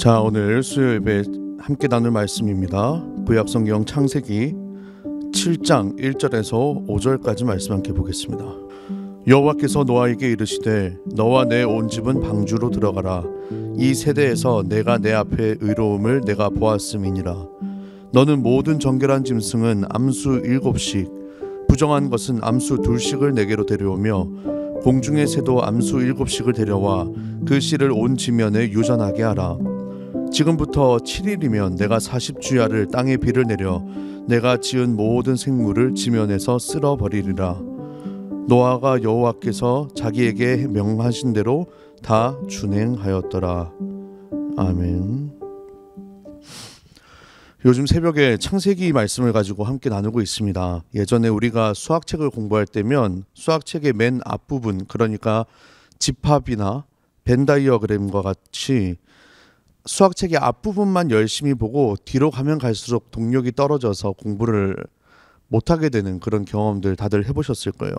자, 오늘 수요 예배 함께 나눌 말씀입니다. 구약성경 창세기 7장 1절에서 5절까지 말씀 함께 보겠습니다. 여호와께서 노아에게 이르시되 너와 내 온 집은 방주로 들어가라. 이 세대에서 내가 내 앞에 의로움을 내가 보았음이니라. 너는 모든 정결한 짐승은 암수 7씩 부정한 것은 암수 2씩을 내게로 데려오며 공중의 새도 암수 7씩을 데려와 그 씨를 온 지면에 유전하게 하라. 지금부터 7일이면 내가 40주야를 땅에 비를 내려 내가 지은 모든 생물을 지면에서 쓸어버리리라. 노아가 여호와께서 자기에게 명하신 대로 다 준행하였더라. 아멘. 요즘 새벽에 창세기 말씀을 가지고 함께 나누고 있습니다. 예전에 우리가 수학책을 공부할 때면 수학책의 맨 앞부분, 그러니까 집합이나 벤 다이어그램과 같이 수학책의 앞부분만 열심히 보고 뒤로 가면 갈수록 동력이 떨어져서 공부를 못하게 되는 그런 경험들 다들 해보셨을 거예요.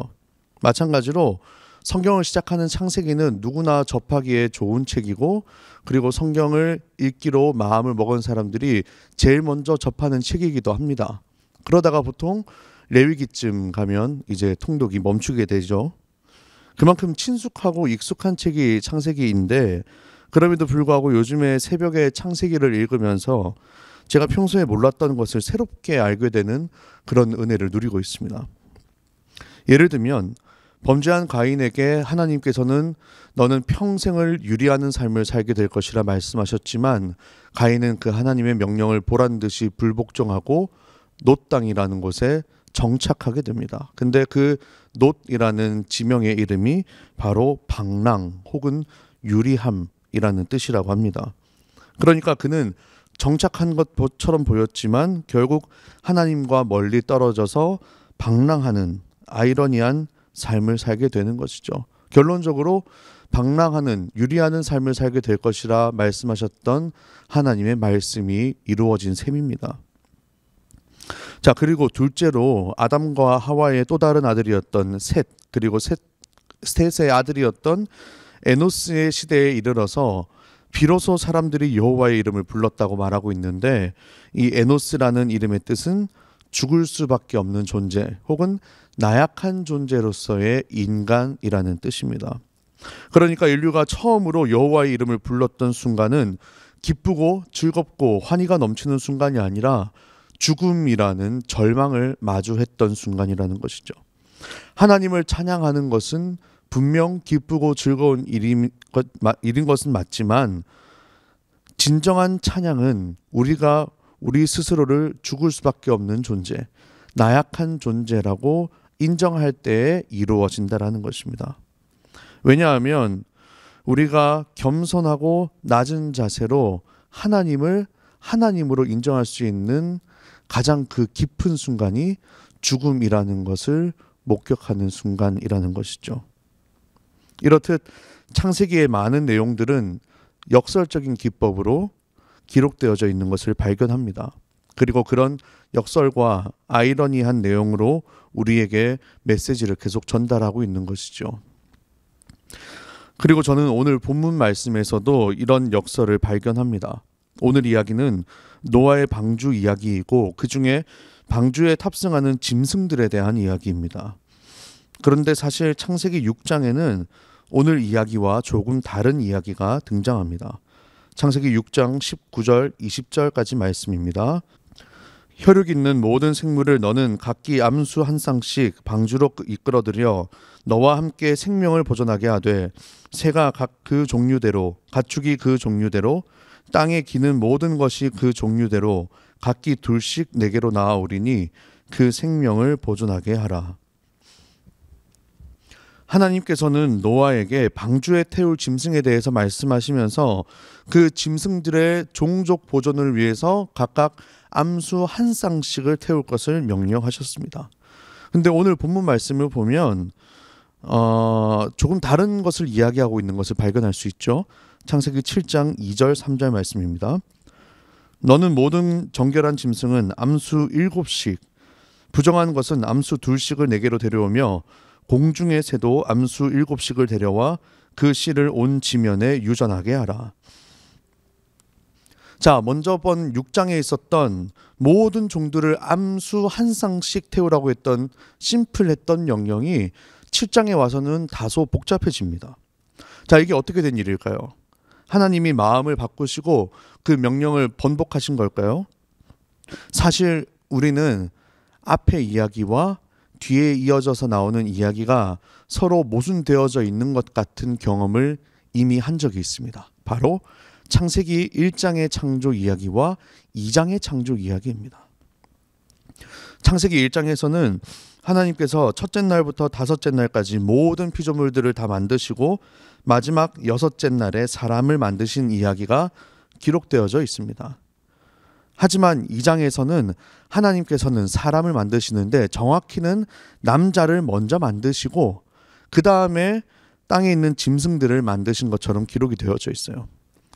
마찬가지로 성경을 시작하는 창세기는 누구나 접하기에 좋은 책이고, 그리고 성경을 읽기로 마음을 먹은 사람들이 제일 먼저 접하는 책이기도 합니다. 그러다가 보통 레위기쯤 가면 이제 통독이 멈추게 되죠. 그만큼 친숙하고 익숙한 책이 창세기인데, 그럼에도 불구하고 요즘에 새벽에 창세기를 읽으면서 제가 평소에 몰랐던 것을 새롭게 알게 되는 그런 은혜를 누리고 있습니다. 예를 들면 범죄한 가인에게 하나님께서는 너는 평생을 유리하는 삶을 살게 될 것이라 말씀하셨지만, 가인은 그 하나님의 명령을 보란듯이 불복종하고 놋 땅이라는 곳에 정착하게 됩니다. 근데 그 놋이라는 지명의 이름이 바로 방랑 혹은 유리함이라는 뜻이라고 합니다. 그러니까 그는 정착한 것처럼 보였지만 결국 하나님과 멀리 떨어져서 방랑하는 아이러니한 삶을 살게 되는 것이죠. 결론적으로 방랑하는 유리하는 삶을 살게 될 것이라 말씀하셨던 하나님의 말씀이 이루어진 셈입니다. 자, 그리고 둘째로 아담과 하와의 또 다른 아들이었던 셋, 그리고 셋의 아들이었던 에노스의 시대에 이르러서 비로소 사람들이 여호와의 이름을 불렀다고 말하고 있는데, 이 에노스라는 이름의 뜻은 죽을 수밖에 없는 존재 혹은 나약한 존재로서의 인간이라는 뜻입니다. 그러니까 인류가 처음으로 여호와의 이름을 불렀던 순간은 기쁘고 즐겁고 환희가 넘치는 순간이 아니라 죽음이라는 절망을 마주했던 순간이라는 것이죠. 하나님을 찬양하는 것은 분명 기쁘고 즐거운 일인 것은 맞지만, 진정한 찬양은 우리가 우리 스스로를 죽을 수밖에 없는 존재, 나약한 존재라고 인정할 때에 이루어진다라는 것입니다. 왜냐하면 우리가 겸손하고 낮은 자세로 하나님을 하나님으로 인정할 수 있는 가장 그 깊은 순간이 죽음이라는 것을 목격하는 순간이라는 것이죠. 이렇듯 창세기의 많은 내용들은 역설적인 기법으로 기록되어져 있는 것을 발견합니다. 그리고 그런 역설과 아이러니한 내용으로 우리에게 메시지를 계속 전달하고 있는 것이죠. 그리고 저는 오늘 본문 말씀에서도 이런 역설을 발견합니다. 오늘 이야기는 노아의 방주 이야기이고, 그 중에 방주에 탑승하는 짐승들에 대한 이야기입니다. 그런데 사실 창세기 6장에는 오늘 이야기와 조금 다른 이야기가 등장합니다. 창세기 6장 19절 20절까지 말씀입니다. 혈육 있는 모든 생물을 너는 각기 암수 한 쌍씩 방주로 이끌어들여 너와 함께 생명을 보존하게 하되, 새가 각 그 종류대로, 가축이 그 종류대로, 땅에 기는 모든 것이 그 종류대로 각기 2씩 내게로 나아오리니 그 생명을 보존하게 하라. 하나님께서는 노아에게 방주에 태울 짐승에 대해서 말씀하시면서 그 짐승들의 종족 보존을 위해서 각각 암수 한 쌍씩을 태울 것을 명령하셨습니다. 근데 오늘 본문 말씀을 보면 조금 다른 것을 이야기하고 있는 것을 발견할 수 있죠. 창세기 7장 2절 3절 말씀입니다. 너는 모든 정결한 짐승은 암수 7씩, 부정한 것은 암수 2씩을 내게로 데려오며 공중의 새도 암수 7씩을 데려와 그 씨를 온 지면에 유전하게 하라. 자, 먼저 본 6장에 있었던 모든 종들을 암수 한 쌍씩 태우라고 했던 심플했던 명령이 7장에 와서는 다소 복잡해집니다. 자, 이게 어떻게 된 일일까요? 하나님이 마음을 바꾸시고 그 명령을 번복하신 걸까요? 사실 우리는 앞의 이야기와 뒤에 이어져서 나오는 이야기가 서로 모순되어져 있는 것 같은 경험을 이미 한 적이 있습니다. 바로 창세기 1장의 창조 이야기와 2장의 창조 이야기입니다. 창세기 1장에서는 하나님께서 첫째 날부터 다섯째 날까지 모든 피조물들을 다 만드시고 마지막 여섯째 날에 사람을 만드신 이야기가 기록되어져 있습니다. 하지만 2장에서는 하나님께서는 사람을 만드시는데 정확히는 남자를 먼저 만드시고 그 다음에 땅에 있는 짐승들을 만드신 것처럼 기록이 되어져 있어요.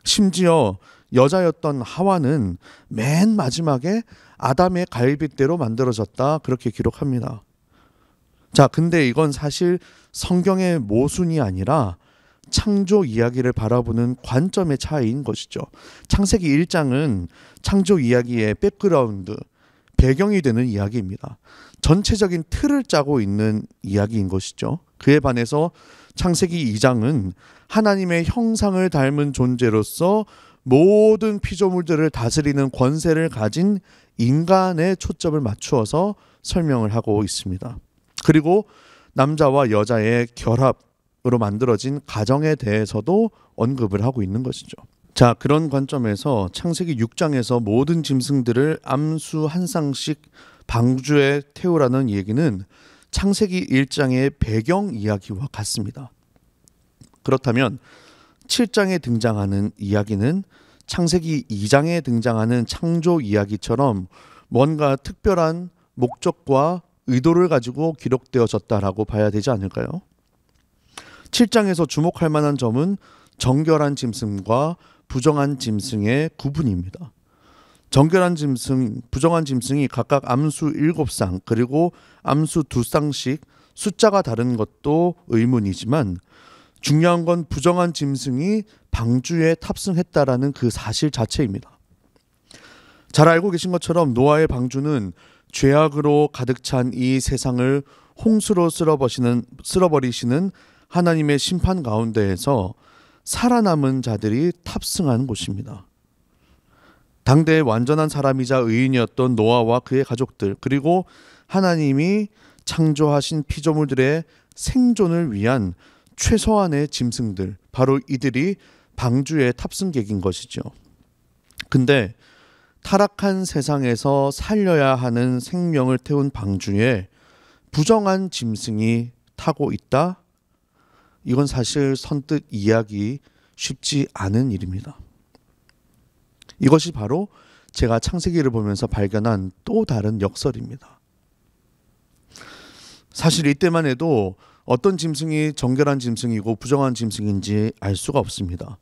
심지어 여자였던 하와는 맨 마지막에 아담의 갈빗대로 만들어졌다, 그렇게 기록합니다. 자, 근데 이건 사실 성경의 모순이 아니라 창조 이야기를 바라보는 관점의 차이인 것이죠. 창세기 1장은 창조 이야기의 백그라운드, 배경이 되는 이야기입니다. 전체적인 틀을 짜고 있는 이야기인 것이죠. 그에 반해서 창세기 2장은 하나님의 형상을 닮은 존재로서 모든 피조물들을 다스리는 권세를 가진 인간의 초점을 맞추어서 설명을 하고 있습니다. 그리고 남자와 여자의 결합으로 만들어진 가정에 대해서도 언급을 하고 있는 것이죠. 자, 그런 관점에서 창세기 6장에서 모든 짐승들을 암수 한 쌍씩 방주에 태우라는 얘기는 창세기 1장의 배경 이야기와 같습니다. 그렇다면 7장에 등장하는 이야기는 창세기 2장에 등장하는 창조 이야기처럼 뭔가 특별한 목적과 의도를 가지고 기록되어졌다라고 봐야 되지 않을까요? 7장에서 주목할 만한 점은 정결한 짐승과 부정한 짐승의 구분입니다. 정결한 짐승, 부정한 짐승이 각각 암수 7쌍 그리고 암수 2쌍씩 숫자가 다른 것도 의문이지만 중요한 건 부정한 짐승이 방주에 탑승했다라는 그 사실 자체입니다. 잘 알고 계신 것처럼 노아의 방주는 죄악으로 가득 찬 이 세상을 홍수로 쓸어버리시는 하나님의 심판 가운데에서 살아남은 자들이 탑승한 곳입니다. 당대의 완전한 사람이자 의인이었던 노아와 그의 가족들, 그리고 하나님이 창조하신 피조물들의 생존을 위한 최소한의 짐승들, 바로 이들이 방주의 탑승객인 것이죠. 근데 타락한 세상에서 살려야 하는 생명을 태운 방주에 부정한 짐승이 타고 있다? 이건 사실 선뜻 이해하기 쉽지 않은 일입니다. 이것이 바로 제가 창세기를 보면서 발견한 또 다른 역설입니다. 사실 이때만 해도 어떤 짐승이 정결한 짐승이고 부정한 짐승인지 알 수가 없습니다.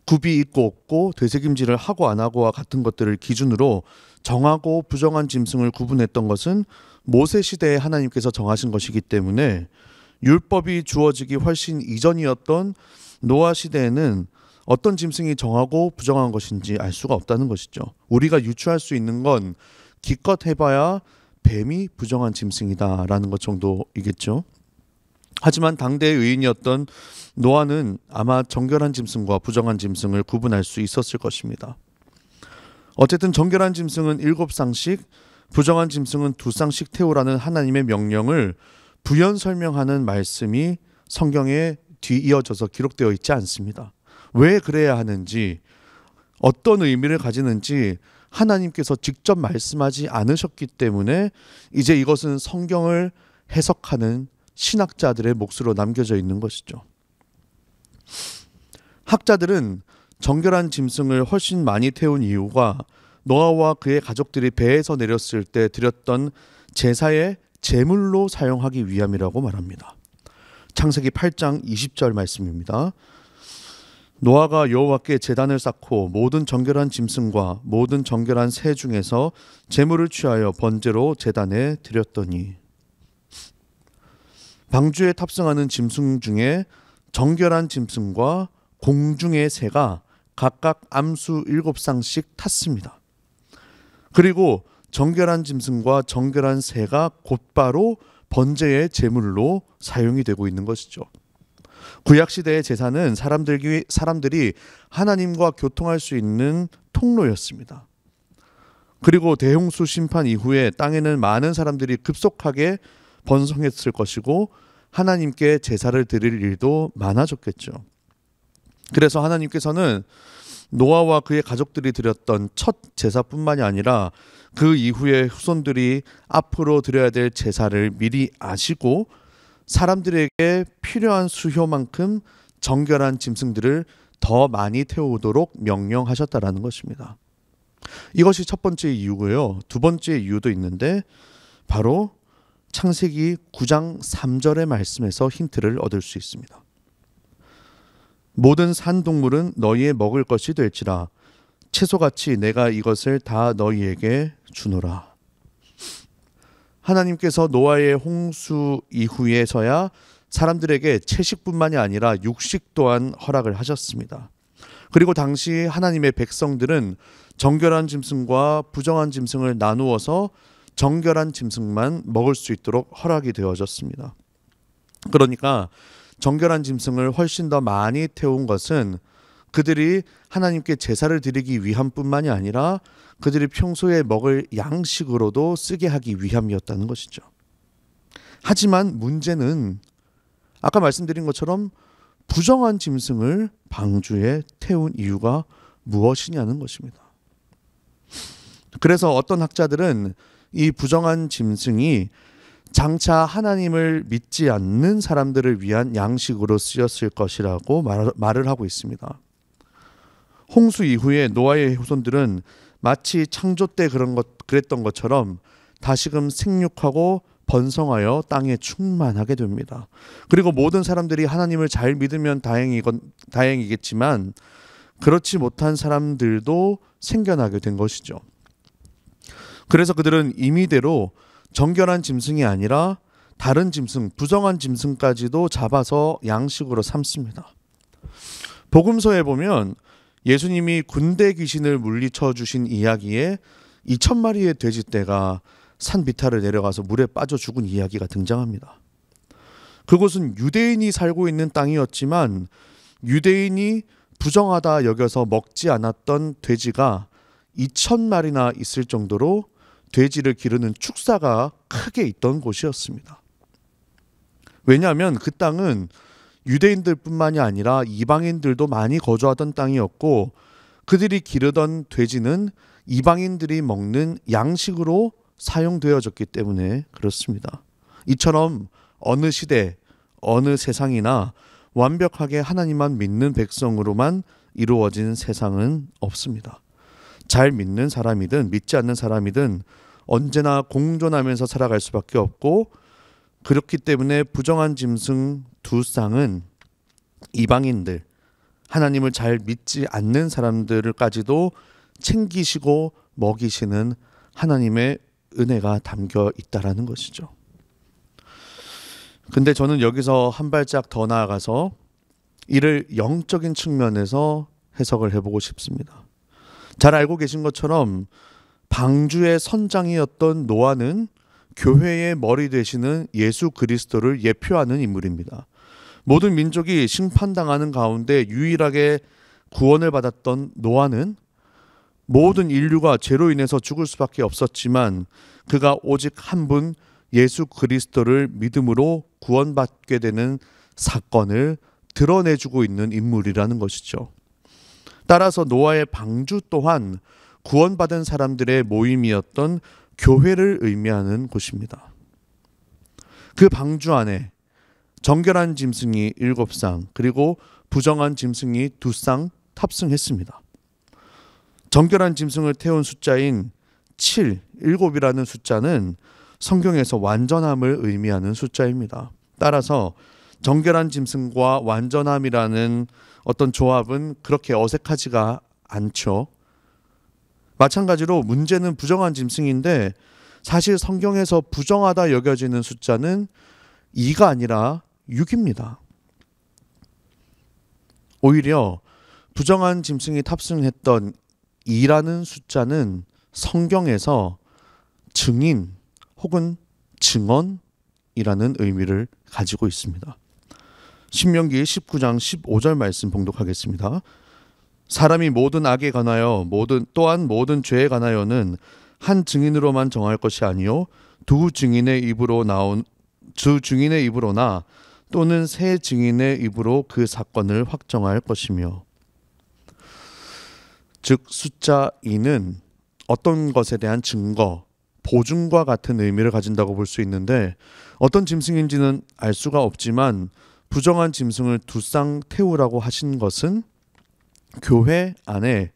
굽이 있고 없고 되새김질을 하고 안 하고와 같은 것들을 기준으로 정하고 부정한 짐승을 구분했던 것은 모세 시대에 하나님께서 정하신 것이기 때문에 율법이 주어지기 훨씬 이전이었던 노아 시대에는 어떤 짐승이 정하고 부정한 것인지 알 수가 없다는 것이죠. 우리가 유추할 수 있는 건 기껏 해봐야 뱀이 부정한 짐승이다라는 것 정도이겠죠. 하지만 당대의 의인이었던 노아는 아마 정결한 짐승과 부정한 짐승을 구분할 수 있었을 것입니다. 어쨌든 정결한 짐승은 7쌍씩, 부정한 짐승은 2쌍씩 태우라는 하나님의 명령을 부연 설명하는 말씀이 성경에 뒤이어져서 기록되어 있지 않습니다. 왜 그래야 하는지, 어떤 의미를 가지는지 하나님께서 직접 말씀하지 않으셨기 때문에 이제 이것은 성경을 해석하는 신학자들의 몫으로 남겨져 있는 것이죠. 학자들은 정결한 짐승을 훨씬 많이 태운 이유가 노아와 그의 가족들이 배에서 내렸을 때 드렸던 제사의 제물로 사용하기 위함이라고 말합니다. 창세기 8장 20절 말씀입니다. 노아가 여호와께 제단을 쌓고 모든 정결한 짐승과 모든 정결한 새 중에서 제물을 취하여 번제로 제단에 드렸더니, 방주에 탑승하는 짐승 중에 정결한 짐승과 공중의 새가 각각 암수 7쌍씩 탔습니다. 그리고 정결한 짐승과 정결한 새가 곧바로 번제의 제물로 사용이 되고 있는 것이죠. 구약시대의 제사는 사람들이 하나님과 교통할 수 있는 통로였습니다. 그리고 대홍수 심판 이후에 땅에는 많은 사람들이 급속하게 번성했을 것이고 하나님께 제사를 드릴 일도 많아졌겠죠. 그래서 하나님께서는 노아와 그의 가족들이 드렸던 첫 제사뿐만이 아니라 그 이후에 후손들이 앞으로 드려야 될 제사를 미리 아시고 사람들에게 필요한 수효만큼 정결한 짐승들을 더 많이 태우도록 명령하셨다라는 것입니다. 이것이 첫 번째 이유고요. 두 번째 이유도 있는데 바로 창세기 9장 3절의 말씀에서 힌트를 얻을 수 있습니다. 모든 산동물은 너희의 먹을 것이 될지라 채소같이 내가 이것을 다 너희에게 주노라. 하나님께서 노아의 홍수 이후에서야 사람들에게 채식뿐만이 아니라 육식 또한 허락을 하셨습니다. 그리고 당시 하나님의 백성들은 정결한 짐승과 부정한 짐승을 나누어서 정결한 짐승만 먹을 수 있도록 허락이 되어졌습니다. 그러니까 정결한 짐승을 훨씬 더 많이 태운 것은 그들이 하나님께 제사를 드리기 위함뿐만이 아니라 그들이 평소에 먹을 양식으로도 쓰게 하기 위함이었다는 것이죠. 하지만 문제는 아까 말씀드린 것처럼 부정한 짐승을 방주에 태운 이유가 무엇이냐는 것입니다. 그래서 어떤 학자들은 이 부정한 짐승이 장차 하나님을 믿지 않는 사람들을 위한 양식으로 쓰였을 것이라고 말을 하고 있습니다. 홍수 이후에 노아의 후손들은 마치 창조 때 그랬던 것처럼 다시금 생육하고 번성하여 땅에 충만하게 됩니다. 그리고 모든 사람들이 하나님을 잘 믿으면 다행이겠지만 그렇지 못한 사람들도 생겨나게 된 것이죠. 그래서 그들은 임의대로 정결한 짐승이 아니라 다른 짐승, 부정한 짐승까지도 잡아서 양식으로 삼습니다. 복음서에 보면 예수님이 군대 귀신을 물리쳐 주신 이야기에 2,000마리의 돼지떼가 산 비탈을 내려가서 물에 빠져 죽은 이야기가 등장합니다. 그곳은 유대인이 살고 있는 땅이었지만 유대인이 부정하다 여겨서 먹지 않았던 돼지가 2,000마리나 있을 정도로 돼지를 기르는 축사가 크게 있던 곳이었습니다. 왜냐하면 그 땅은 유대인들뿐만이 아니라 이방인들도 많이 거주하던 땅이었고 그들이 기르던 돼지는 이방인들이 먹는 양식으로 사용되어졌기 때문에 그렇습니다. 이처럼 어느 시대, 어느 세상이나 완벽하게 하나님만 믿는 백성으로만 이루어진 세상은 없습니다. 잘 믿는 사람이든 믿지 않는 사람이든 언제나 공존하면서 살아갈 수밖에 없고 그렇기 때문에 부정한 짐승 두 쌍은 이방인들, 하나님을 잘 믿지 않는 사람들까지도 챙기시고 먹이시는 하나님의 은혜가 담겨 있다라는 것이죠. 근데 저는 여기서 한 발짝 더 나아가서 이를 영적인 측면에서 해석을 해보고 싶습니다. 잘 알고 계신 것처럼 방주의 선장이었던 노아는 교회의 머리 되시는 예수 그리스도를 예표하는 인물입니다. 모든 민족이 심판당하는 가운데 유일하게 구원을 받았던 노아는 모든 인류가 죄로 인해서 죽을 수밖에 없었지만 그가 오직 한 분 예수 그리스도를 믿음으로 구원받게 되는 사건을 드러내주고 있는 인물이라는 것이죠. 따라서 노아의 방주 또한 구원받은 사람들의 모임이었던 교회를 의미하는 곳입니다. 그 방주 안에 정결한 짐승이 7쌍 그리고 부정한 짐승이 2쌍 탑승했습니다. 정결한 짐승을 태운 숫자인 7, 7이라는 숫자는 성경에서 완전함을 의미하는 숫자입니다. 따라서 정결한 짐승과 완전함이라는 어떤 조합은 그렇게 어색하지가 않죠. 마찬가지로 문제는 부정한 짐승인데 사실 성경에서 부정하다 여겨지는 숫자는 2가 아니라 6입니다. 오히려 부정한 짐승이 탑승했던 2라는 숫자는 성경에서 증인 혹은 증언이라는 의미를 가지고 있습니다. 신명기 19장 15절 말씀 봉독하겠습니다. 사람이 모든 악에 관하여 또한 모든 죄에 관하여는 한 증인으로만 정할 것이 아니요 두 증인의 입으로나 또는 세 증인의 입으로 그 사건을 확정할 것이며, 즉 숫자 2는 어떤 것에 대한 증거, 보증과 같은 의미를 가진다고 볼 수 있는데, 어떤 짐승인지는 알 수가 없지만 부정한 짐승을 두 쌍 태우라고 하신 것은 교회 안에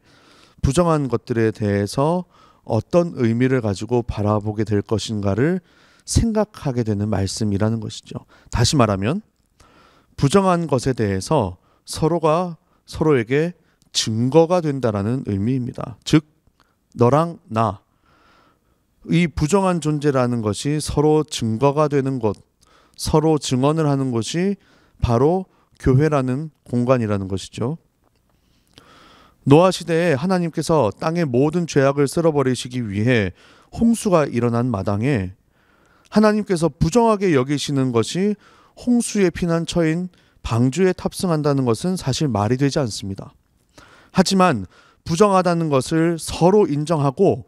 부정한 것들에 대해서 어떤 의미를 가지고 바라보게 될 것인가를 생각하게 되는 말씀이라는 것이죠. 다시 말하면 부정한 것에 대해서 서로가 서로에게 증거가 된다라는 의미입니다. 즉 너랑 나, 이 부정한 존재라는 것이 서로 증거가 되는 것, 서로 증언을 하는 것이 바로 교회라는 공간이라는 것이죠. 노아 시대에 하나님께서 땅의 모든 죄악을 쓸어버리시기 위해 홍수가 일어난 마당에 하나님께서 부정하게 여기시는 것이 홍수의 피난처인 방주에 탑승한다는 것은 사실 말이 되지 않습니다. 하지만 부정하다는 것을 서로 인정하고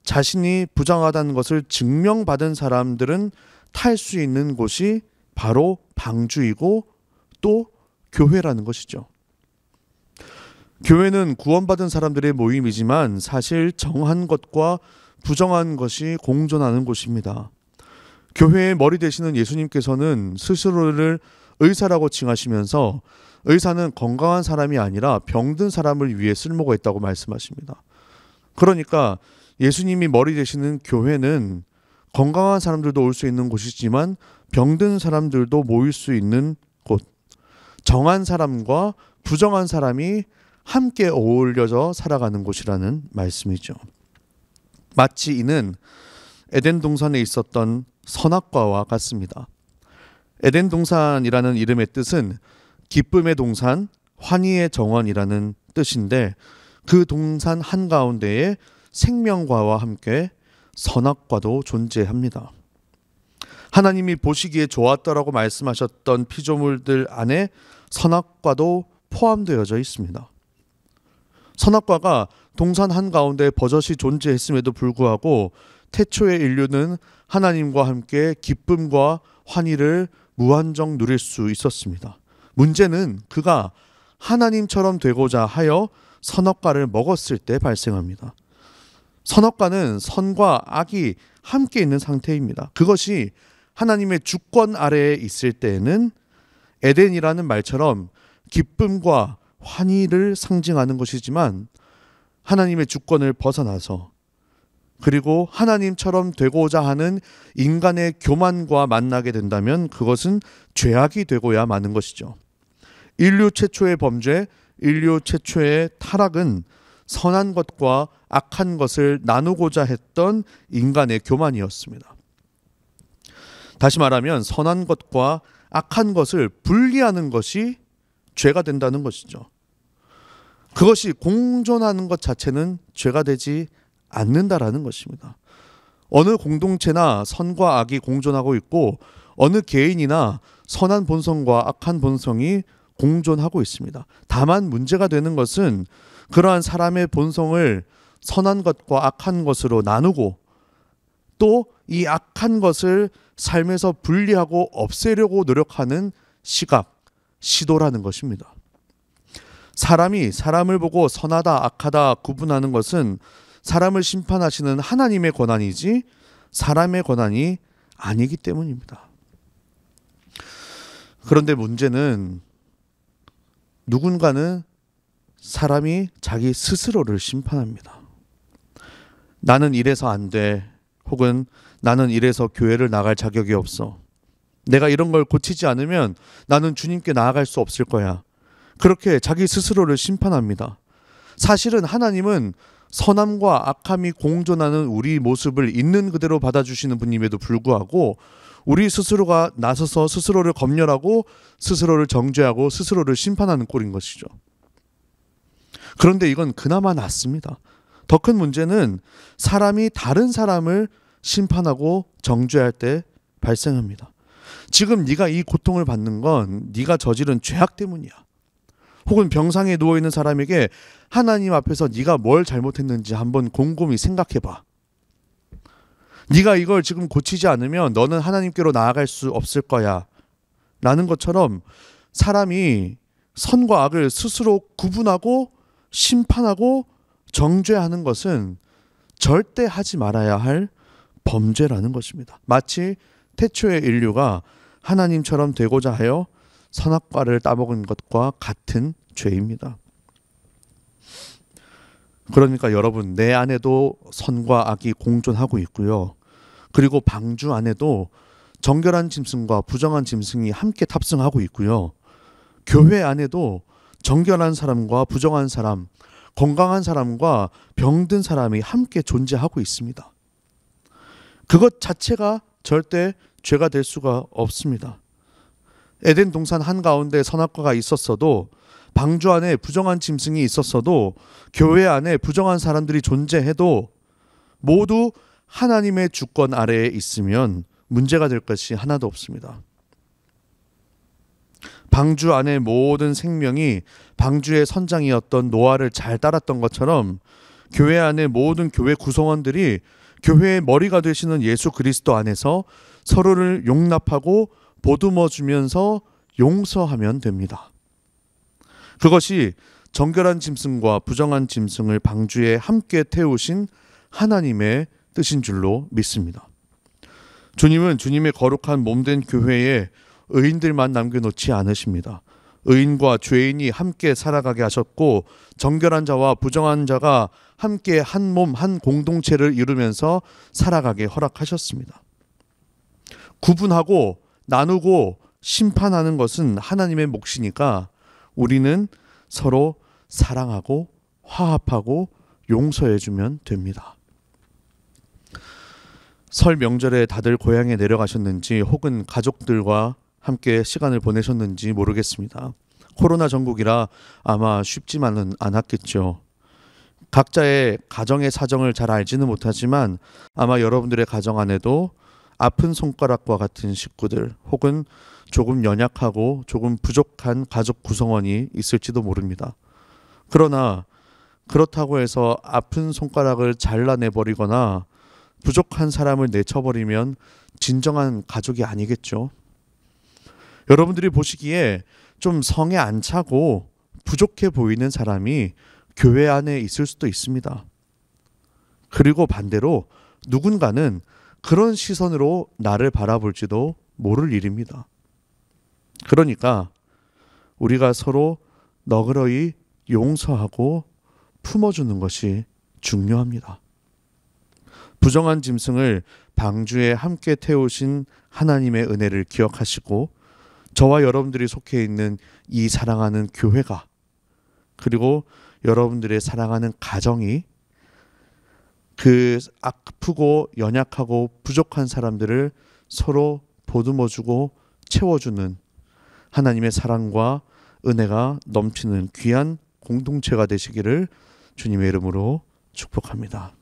자신이 부정하다는 것을 증명받은 사람들은 탈 수 있는 곳이 바로 방주이고 또 교회라는 것이죠. 교회는 구원받은 사람들의 모임이지만 사실 정한 것과 부정한 것이 공존하는 곳입니다. 교회의 머리 되시는 예수님께서는 스스로를 의사라고 칭하시면서 의사는 건강한 사람이 아니라 병든 사람을 위해 쓸모가 있다고 말씀하십니다. 그러니까 예수님이 머리 되시는 교회는 건강한 사람들도 올 수 있는 곳이지만 병든 사람들도 모일 수 있는 곳, 정한 사람과 부정한 사람이 함께 어울려져 살아가는 곳이라는 말씀이죠. 마치 이는 에덴 동산에 있었던 선악과와 같습니다. 에덴 동산이라는 이름의 뜻은 기쁨의 동산, 환희의 정원이라는 뜻인데, 그 동산 한가운데에 생명과와 함께 선악과도 존재합니다. 하나님이 보시기에 좋았다라고 말씀하셨던 피조물들 안에 선악과도 포함되어져 있습니다. 선악과가 동산 한가운데 버젓이 존재했음에도 불구하고 태초의 인류는 하나님과 함께 기쁨과 환희를 무한정 누릴 수 있었습니다. 문제는 그가 하나님처럼 되고자 하여 선악과를 먹었을 때 발생합니다. 선악과는 선과 악이 함께 있는 상태입니다. 그것이 하나님의 주권 아래에 있을 때에는 에덴이라는 말처럼 기쁨과 환희를 상징하는 것이지만, 하나님의 주권을 벗어나서 그리고 하나님처럼 되고자 하는 인간의 교만과 만나게 된다면 그것은 죄악이 되고야 마는 것이죠. 인류 최초의 범죄, 인류 최초의 타락은 선한 것과 악한 것을 나누고자 했던 인간의 교만이었습니다. 다시 말하면 선한 것과 악한 것을 분리하는 것이 죄가 된다는 것이죠. 그것이 공존하는 것 자체는 죄가 되지 않는다라는 것입니다. 어느 공동체나 선과 악이 공존하고 있고 어느 개인이나 선한 본성과 악한 본성이 공존하고 있습니다. 다만 문제가 되는 것은 그러한 사람의 본성을 선한 것과 악한 것으로 나누고 또 이 악한 것을 삶에서 분리하고 없애려고 노력하는 시각, 시도라는 것입니다. 사람이 사람을 보고 선하다, 악하다 구분하는 것은 사람을 심판하시는 하나님의 권한이지 사람의 권한이 아니기 때문입니다. 그런데 문제는 누군가는 사람이 자기 스스로를 심판합니다. 나는 이래서 안 돼. 혹은 나는 이래서 교회를 나갈 자격이 없어. 내가 이런 걸 고치지 않으면 나는 주님께 나아갈 수 없을 거야. 그렇게 자기 스스로를 심판합니다. 사실은 하나님은 선함과 악함이 공존하는 우리 모습을 있는 그대로 받아주시는 분임에도 불구하고 우리 스스로가 나서서 스스로를 검열하고 스스로를 정죄하고 스스로를 심판하는 꼴인 것이죠. 그런데 이건 그나마 낫습니다. 더 큰 문제는 사람이 다른 사람을 심판하고 정죄할 때 발생합니다. 지금 네가 이 고통을 받는 건 네가 저지른 죄악 때문이야. 혹은 병상에 누워있는 사람에게 하나님 앞에서 네가 뭘 잘못했는지 한번 곰곰이 생각해봐. 네가 이걸 지금 고치지 않으면 너는 하나님께로 나아갈 수 없을 거야 라는 것처럼 사람이 선과 악을 스스로 구분하고 심판하고 정죄하는 것은 절대 하지 말아야 할 범죄라는 것입니다. 마치 태초의 인류가 하나님처럼 되고자 하여 선악과를 따먹은 것과 같은 죄입니다. 그러니까 여러분, 내 안에도 선과 악이 공존하고 있고요. 그리고 방주 안에도 정결한 짐승과 부정한 짐승이 함께 탑승하고 있고요. 교회 안에도 정결한 사람과 부정한 사람, 건강한 사람과 병든 사람이 함께 존재하고 있습니다. 그것 자체가 절대 죄가 될 수가 없습니다. 에덴 동산 한가운데 선악과가 있었어도, 방주 안에 부정한 짐승이 있었어도, 교회 안에 부정한 사람들이 존재해도 모두 하나님의 주권 아래에 있으면 문제가 될 것이 하나도 없습니다. 방주 안의 모든 생명이 방주의 선장이었던 노아를 잘 따랐던 것처럼 교회 안의 모든 교회 구성원들이 교회의 머리가 되시는 예수 그리스도 안에서 서로를 용납하고 보듬어 주면서 용서하면 됩니다. 그것이 정결한 짐승과 부정한 짐승을 방주에 함께 태우신 하나님의 뜻인 줄로 믿습니다. 주님은 주님의 거룩한 몸된 교회에 의인들만 남겨놓지 않으십니다. 의인과 죄인이 함께 살아가게 하셨고, 정결한 자와 부정한 자가 함께 한 몸, 한 공동체를 이루면서 살아가게 허락하셨습니다. 구분하고 나누고 심판하는 것은 하나님의 몫이니까 우리는 서로 사랑하고 화합하고 용서해주면 됩니다. 설 명절에 다들 고향에 내려가셨는지 혹은 가족들과 함께 시간을 보내셨는지 모르겠습니다. 코로나 전국이라 아마 쉽지만은 않았겠죠. 각자의 가정의 사정을 잘 알지는 못하지만 아마 여러분들의 가정 안에도 아픈 손가락과 같은 식구들 혹은 조금 연약하고 조금 부족한 가족 구성원이 있을지도 모릅니다. 그러나 그렇다고 해서 아픈 손가락을 잘라내버리거나 부족한 사람을 내쳐버리면 진정한 가족이 아니겠죠. 여러분들이 보시기에 좀 성에 안 차고 부족해 보이는 사람이 교회 안에 있을 수도 있습니다. 그리고 반대로 누군가는 그런 시선으로 나를 바라볼지도 모를 일입니다. 그러니까 우리가 서로 너그러이 용서하고 품어주는 것이 중요합니다. 부정한 짐승을 방주에 함께 태우신 하나님의 은혜를 기억하시고 저와 여러분들이 속해 있는 이 사랑하는 교회가 그리고 여러분들의 사랑하는 가정이 그 아프고 연약하고 부족한 사람들을 서로 보듬어주고 채워주는 하나님의 사랑과 은혜가 넘치는 귀한 공동체가 되시기를 주님의 이름으로 축복합니다.